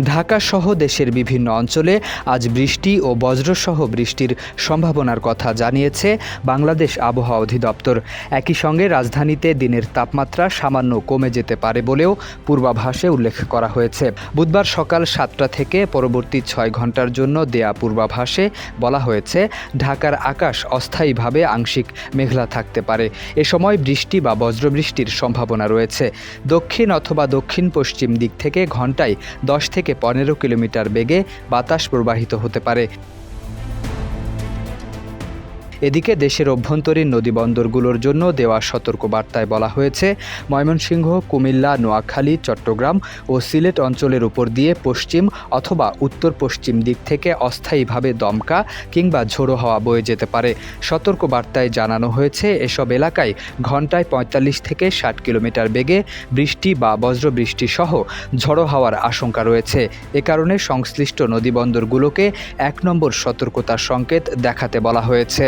ঢাকাসহ দেশের বিভিন্ন অঞ্চলে আজ বৃষ্টি ও বজ্রসহ বৃষ্টির সম্ভাবনার কথা জানিয়েছে বাংলাদেশ আবহাওয়া অধিদপ্তর। একই সঙ্গে রাজধানীতে দিনের তাপমাত্রা সামান্য কমে যেতে পারে বলেও পূর্বাভাসে উল্লেখ করা হয়েছে। বুধবার সকাল 7টা থেকে পরবর্তী 6 ঘন্টার জন্য দেয়া পূর্বাভাসে বলা হয়েছে, ঢাকার আকাশ অস্থায়ীভাবে আংশিক মেঘলা থাকতে পারে। এ সময় বৃষ্টি বা বজ্রবৃষ্টির সম্ভাবনা রয়েছে। দক্ষিণ অথবা দক্ষিণ পশ্চিম দিক থেকে ঘন্টায় 10 থেকে 15 কিলোমিটার বেগে বাতাস প্রবাহিত হতে পারে। এদিকে দেশের অভ্যন্তরীণ নদীবন্দরগুলোর জন্য দেওয়া সতর্কবার্তায় বলা হয়েছে, ময়মনসিংহ, কুমিল্লা, নোয়াখালী, চট্টগ্রাম ও সিলেট অঞ্চলের উপর দিয়ে পশ্চিম অথবা উত্তর পশ্চিম দিক থেকে অস্থায়ীভাবে দমকা কিংবা ঝোড়ো হাওয়া বয়ে যেতে পারে। সতর্কবার্তায় জানানো হয়েছে, এসব এলাকায় ঘন্টায় 45 থেকে 60 কিলোমিটার বেগে বৃষ্টি বা বজ্রবৃষ্টি সহ ঝড়ো হাওয়ার আশঙ্কা রয়েছে। এ কারণে সংশ্লিষ্ট নদীবন্দরগুলোকে 1 নম্বর সতর্কতার সংকেত দেখাতে বলা হয়েছে।